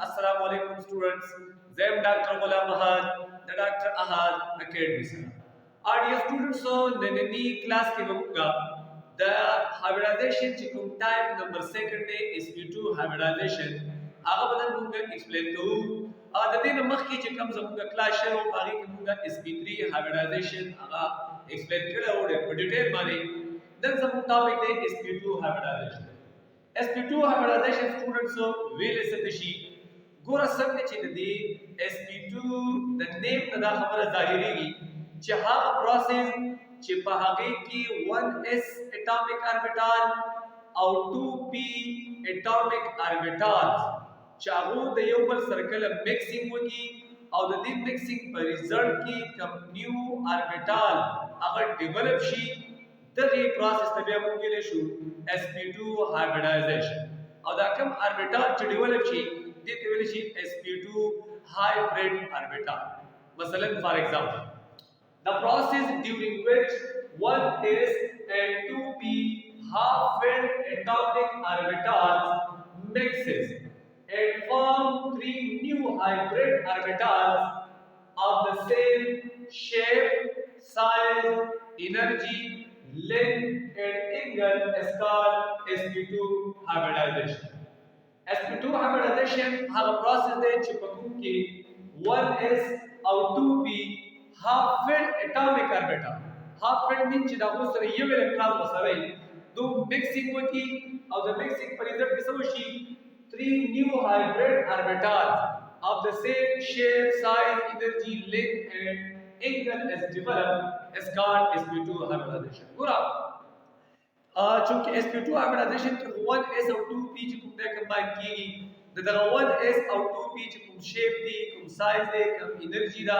Assalamualaikum students. Zem Dr. Ghulam Ahad, the Dr. Ahad Academy sir. Our dear students, so nani class ke babuga the hybridization chikum type number second day is P2 hybridization. Aga badan munga explain to the din makhi chikam zamunga class share agi ke munga SP3 hybridization aga explain kara ode detail mane. Then some topic day is P2 hybridization. SP2 hybridization students so we listen the sheet. ګوره څنګه چې د دې sp2 د نیم دا خبره ظاهريږي چې هغه پروسس چې په هغه کې 1s اټومیک اربیټال او 2p اټومیک اربیټال چې هغه د یو بل سره مکسینګ وکړي او د دې مکسینګ په ریزلټ کې کوم نیو اربیټال هغه ډیولپ شي دغه پروسس ته بیا موږ ویل شو sp2 hybridization او دا کوم اربیټال چې ډیولپ شي دته ویل شي sp2 hybrid orbital. Masalan, for example, the process during which 1s and 2p half-filled atomic orbitals mixes and form three new hybrid orbitals of the same shape, size, energy, length and angle is called sp2 hybridization. sp2 hybridization هغه پروسس دی چې په کوم کې 1s او 2p half filled atomic orbital half filled means چې دا اوس سره یو الکترون وسره دوه مکسینګ وکي او د مکسینګ په ریزلټ کې څه وشي 3 new hybrid orbitals of the same shape, size, energy, length and angle is developed is called sp2 hybridization. ګوره چونکه sp2 hybridization کې 1s او 2p چې کوم د کمباین کیږي د 1s او 2p چې کوم شیپ دی کوم سایز دی کوم انرژي دا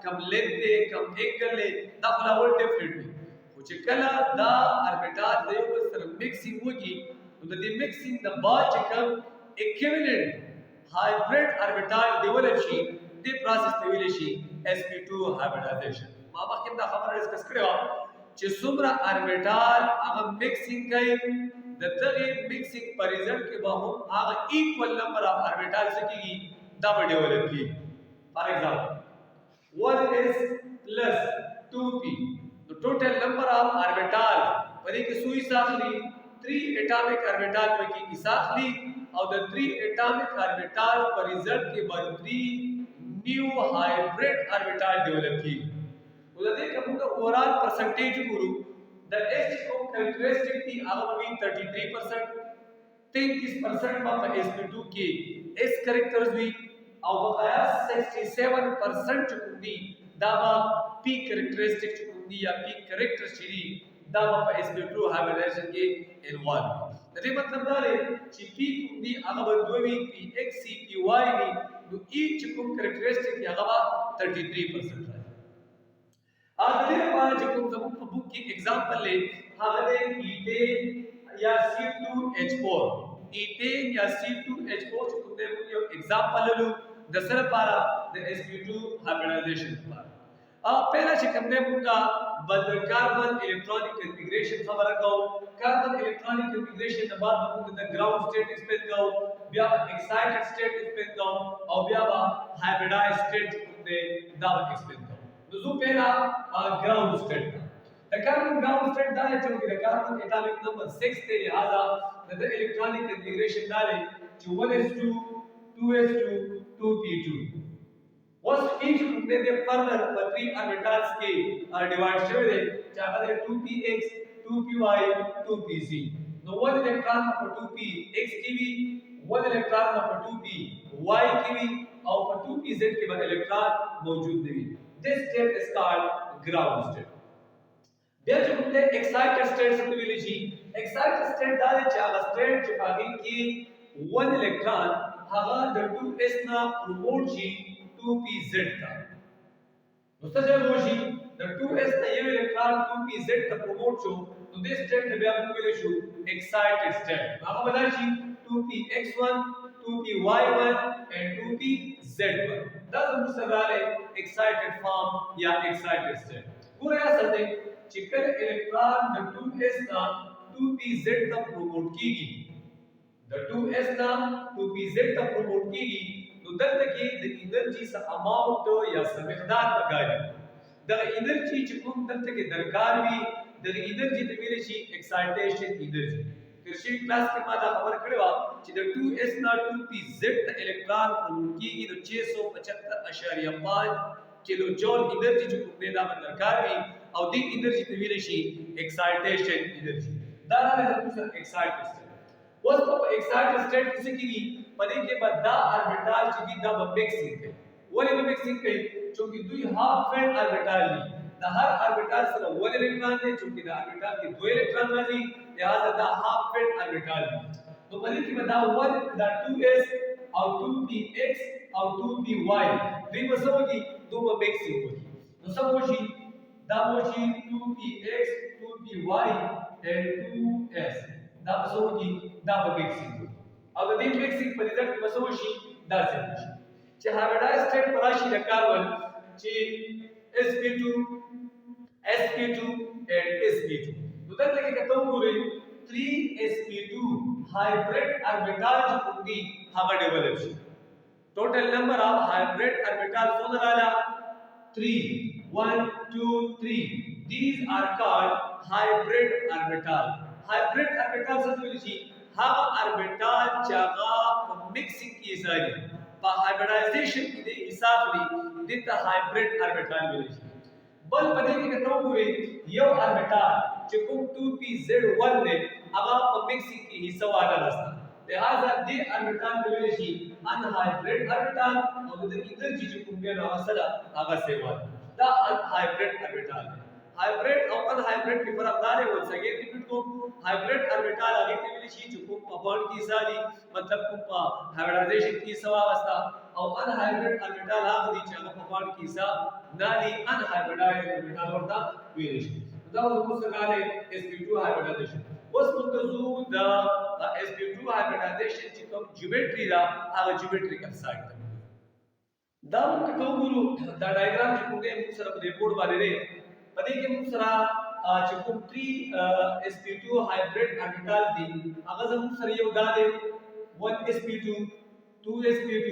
کوم لینث دی کوم انګل دی دا خو ډول ډیفرنٹ دی خو چې کله دا اربیټال د یو بل سره مکسینګ وکړي نو د دې مکسینګ د بعد چې کوم اکویولنت هایبرید اربیټال ډیولپ شي دې پروسس ته ویل شي sp2 hybridization. ما مخکې دا خبره ډسکس کړې و چې څومره اربیټال هغه مکسینګ کوي د دغه مکسینګ په ریزلټ کې به هم هغه ایکوال نمبر اف اربیټال سکیږي دا به ډیولپ کیږي. فار ایگزامپل 1s plus 2p the total number of orbital په دې کې سوی ساخلي 3 atomic orbital پکې کې ساخلي او د 3 atomic orbital په ریزلټ کې به 3 new hybrid orbital ډیولپ کیږي. ولدې کومه اوورال پرسنټیج ګورو د s کوم کریکټریسټک دی هغه به 33% 33% په sp2 کې s کریکټرز وی او بقایا 67% کوم دی دا به p کریکټریسټک کوم دی یا p کریکټر شری دا په sp2 hybridization کې انوالو. د دې مطلب دا دی چې p کوم دی هغه به دوی px py وی نو each کوم کریکټریسټک هغه 33% اګه په چې کوم زموږ په بوک کې एग्जांपल لې هغه د ایټین یا C2H4 ایټین یا C2H4 چې کوم یو एग्जांपल لرو د سره لپاره د sp2 hybridization لپاره پہلا چې کوم نه موږ بد کاربن الکترونیک انټیګریشن خبره کوو کاربن الکترونیک انټیګریشن د بعد موږ د گراوند سټیټ ایکسپلین کوو بیا ایکسایټډ سټیټ ایکسپلین کوو او بیا هایبریډایز سټیټ د دا ایکسپلین کوو. نو پہلا گراؤنڈ اسٹیٹ دا کاربن گراؤنڈ اسٹیٹ دا ہے چونکہ دا کاربن ایٹامک نمبر 6 تے لہذا دا الیکٹرونک انٹیگریشن دا ہے جو 1s2 2s2 2p2 وس ایچ نے دے فردر پر 3 آربیٹالز کے ڈیوائڈ شوی دے چاہتا ہے 2px 2py 2pz نو 1 الیکٹرون پر 2px کی بھی 1 الیکٹرون پر 2py کی بھی اور پر 2pz کے بعد الیکٹرون موجود نہیں. This state is called ground state. There जो बोलते हैं excited state से भी लीजिए excited state दाले चाला state जो आगे की 1 electron हवा the 2s ना promote जी 2pz का दोस्तों जब वो जी the 2s ना ये electron 2pz का promote जो तो this state ने भी आपको मिले शू excited state आपको बता जी 2px1 2py1 and 2pz1 دا زموږ سره excited form یا excited state. ګوره یا سره چې کله الکترون د 2s نا 2pz ته پروموټ کیږي د 2s نا 2pz ته پروموټ کیږي نو دلته کې د انرژي څه اماونت یا څه مقدار پکاري د انرژي چې کوم دلته کې درکار وي د انرژي ته ویل شي ایکسایټیشن انرژي ترشي کلاس کې ما دا خبر کړو چې د 2s نا 2pz ته الکترون پروموټ کیږي نو 675.5 کیلو جول انرژي چې کوم دا درکار وي او د انرژي ته ویل شي ایکسایټیشن انرژي دا راځي چې ایکسایټیشن اوس په ایکسایټډ سټیټ کې څه کیږي پدې کې به دا اربیټال چې دی دا به مکسینګ کوي ولې به مکسینګ کوي چې دوی هاف فیلډ اربیټال دي د هر اربیټال سره ول الکترون دي چې د اربیټال کې دوه الکترون راځي لہذا دا هاف فیلډ اربیټال دي نو پدې کې به دا 1 دا 2s او 2px او 2py دوی به څه وږي دوه مکسینګ وږي نو څه وږي دا وږي 2px 2py and 2s دا بسوږي دا به مکسینګ او د دې مکسینګ په ريزلټ کې بسوږي دا څه شي چې هایبریډایز سټیټ پر راشي د کاربن چې sp2 sp2 and sp2 نو دلته کې کته وګورئ 3sp2 hybrid orbital چې کوم دي هغه ډیولپ شي ټوټل نمبر اف hybrid orbital څونه رااله 3 1 2 3 these are called hybrid orbital hybrid orbital څه ویل شي هغه orbital چې هغه په مکسینګ کې ځای په hybridization کې د حساب لري دته hybrid orbital ویل شي بل په دې کې ته وګورئ یو orbital چې کوم 2pz1 دی هغه په مکسینګ کې حصہ والا راځي لہذا دې orbital ویل شي unhybrid orbital او د انرژي چې کوم دی هغه سره هغه سیوا دا hybrid orbital hybrid और अनहाइब्रिड के फर्क दार है वो सगे रिपीट को hybrid orbital आगे के लिए शी जो को बॉन्ड की साली मतलब को हाइब्रिडाइजेशन की सवावस्था और अनहाइब्रिड ऑर्बिटल आगे दी चागा बॉन्ड की सा नाली अनहाइब्रिडाइज्ड ऑर्बिटल होता वेरिएशन तो वो सगाले sp2 हाइब्रिडाइजेशन उस मुतजू द sp2 हाइब्रिडाइजेशन چې کوم ज्योमेट्री دا هغه geometrical side دا موږ ته وګورو دا ډایګرام چې کوم موږ سره په بورډ باندې دی پدې کې موږ سره چې کوم 3 sp2 hybrid orbital دي هغه زموږ سره یو دا دی 1 sp2 2 sp2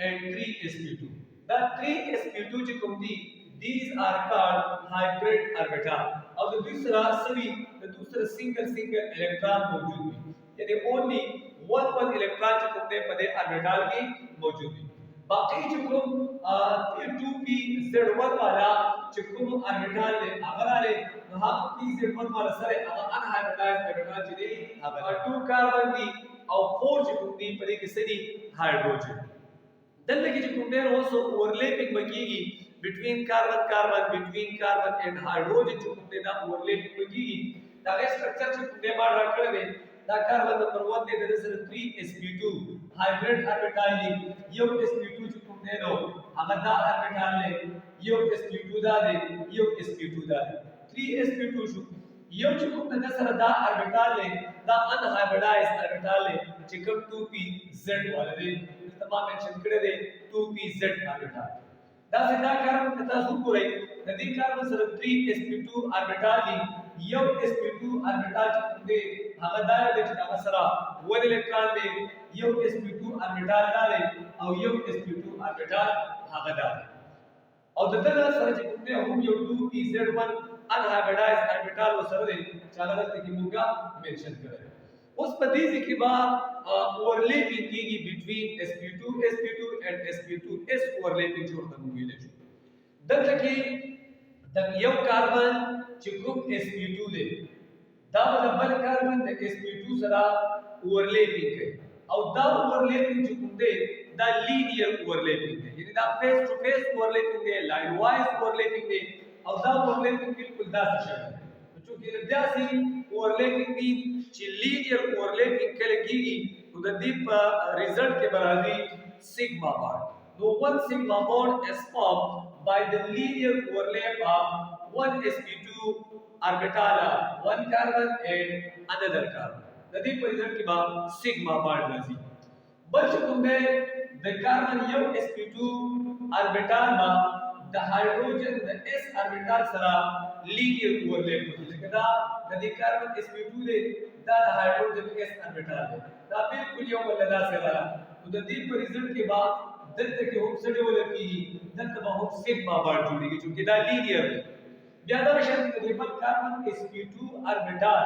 and 3 sp2 دا 3 sp2 چې کوم دي these are called hybrid orbital او د دوی سره سوي د دوی سره سنگل الکترون موجود دي یعنی only one electron چې کوم دی په دې orbital کې موجود دي باقی چې کوم 2pz1 والا چې کوم orbital له هغه له هغه pz1 والا سره هغه unhybridized orbital چې دی هغه 2 کاربن دي او 4 چې کوم دي په دې کې سړي هایدروجن دلته کې چې کوم دی اوسو overlapping بکیږي between carbon and hydrogen چې کوم دی دا overlapping بکیږي دا سټرکچر چې کوم دی ما راکړل دی دا کاربن نمبر 1 دی د سره 3sp2 hybrid orbital دی یو sp2 چې کوم دی نو هغه دا orbital دی یو sp2 دا دی یو sp2 دا دی 3sp2 شو یو چې کوم د سره دا orbital دی دا unhybridized orbital دی چې کوم 2pz والا دی تمام منشن کړی دی 2pz orbital دا څنګه کاربن تاسو ګورئ د دې کاربن سره 3sp2 orbital دی یو sp2 orbital چې کوم دی هغه دا دی چې هغه سره 1 الکترون دی یو sp2 orbital دا دی او یو sp2 orbital هغه دا دی او د دې سره چې کوم دی هم یو 2pz1 unhybridized orbital سره دی چې هغه دلته کې موږ منشن کړی اوس په دې کې با overlapping کیږي between sp2 and sp2s overlapping جوړه موږ شو دلته کې د یو کاربن چې کوم sp2 دی دا بل کاربن د sp2 سره overlapping کوي او دا overlapping چې کوم دی دا linear overlapping دی یعنی دا face to face overlapping دی line wise overlapping دی او دا overlapping بالکل داسې شوی چې داسې overlapping دی چې linear overlapping کله کېږي نو د دې په result کې برابري sigma bond no one sigma bond is formed by the linear overlap of one sp2 orbital one carbon and another carbon د دې په result کې به sigma bond راځي بل چې کوم دی د کاربن یو sp2 orbital ما د هایدروجن د اس اربیټال سره لینیر اورلیپ کوي چې دا د دې کاربن sp2 دی دا د هایدروجن اس اربیټال دی دا بالکل یو بل لا سره نو د دې په ریزلټ کې بعد دلته کې هم څه ډول کیږي دلته به هم سیګما بار جوړیږي چې دا لینیر دی بیا دا شرط د دې په کاربن sp2 اربیټال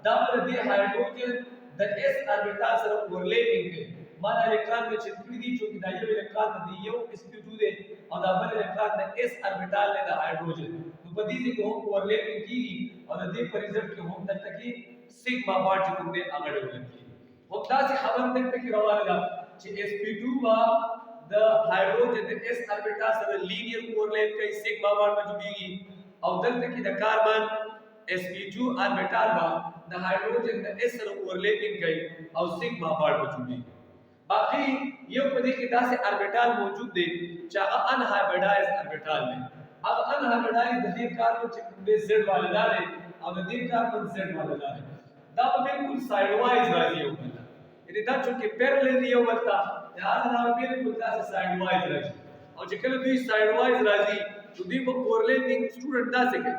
دا د دې هایدروجن د اس اربیټال سره اورلیپینګ کوي مانا الکترون میں چکری دی چونکہ دا یو الکترون دی یو sp2 دے اور دا بل الکترون دا اس اربیٹال نے دا ہائیڈروجن تو پدی سے کو ہم اورلیپنگ کی اور دے پر ریزلٹ کے ہم تک کی سیگما بار چکم دے اگڑ ولن کی ہم دا سے خبر تک کی روانه دا چې sp2 وا دا ہائیڈروجن دا اس اربیٹال سره لینئر اورلیپ کوي سیگما بار میں جوړیږي او دلته کی دا کاربن sp2 اربیٹال وا دا ہائیڈروجن دا اس سره اورلیپنگ کوي او سیگما بار میں جوړیږي باقی یو پدې کې داسې اربیټال موجود دی چې هغه ان هایبریډایز اربیټال دی هغه ان هایبریډایز د دې کاربن چې کوم دی زد والا لاره او د دې کاربن زد والا لاره دا په بالکل سایډ وایز راځي یو بل یعنی دا چې پیرالل دی یو بل ته دا هغه بالکل داسې سایډ وایز راځي او چې کله دوی سایډ وایز راځي نو دوی په اورلیپینګ سټوډنټ داسې کوي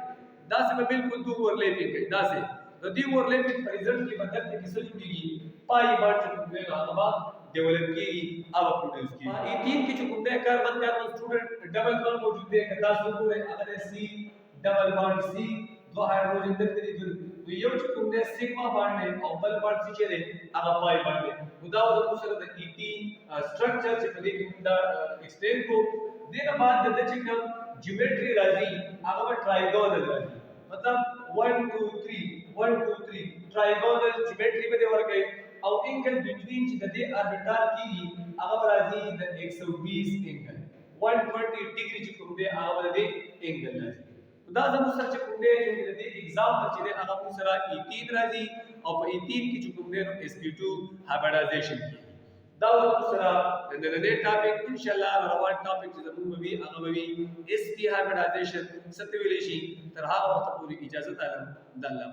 داسې په بالکل دوی اورلیپینګ کوي داسې د دې اورلیپینګ په ریزلټ کې بدل کې څه جوړیږي پای باندې کوم دی هغه डेवलप की अब प्रोड्यूस की ये तीन की जो कुंडे carbon student double bond मौजूद है कदा सुपर है अगर सी डबल बॉन्ड सी दो हाइड्रोजन तक तेरी जुड़ तो ये जो कुंडे सिग्मा बॉन्ड है और बल बॉन्ड सी चले अगर पाई बॉन्ड है खुदा वो दूसरा द ईटी स्ट्रक्चर से कभी कुंडा एक्सप्लेन को देना बाद द चिकन ज्योमेट्री राजी अगर ट्राइगोनल राजी मतलब 1 2 3 1 2 3 ट्राइगोनल ज्योमेट्री में देवर गए او انگل بٹوین چې د دې اربیټال کیږي هغه راځي د 120 انگل 120 ډیګري چې کوم دی هغه د انگل راځي دا زموږ سره چې کوم دی چې د دې ایگزامپل چې دی هغه موږ سره 18 راځي او په 18 کې چې کوم دی نو sp2 هایبریډایزیشن کیږي دا زموږ سره د نن ټاپک ان شاء الله روان ټاپک چې زموږ وی هغه وی sp هایبریډایزیشن ستویل شي تر هغه وخت پورې اجازه تعلم د الله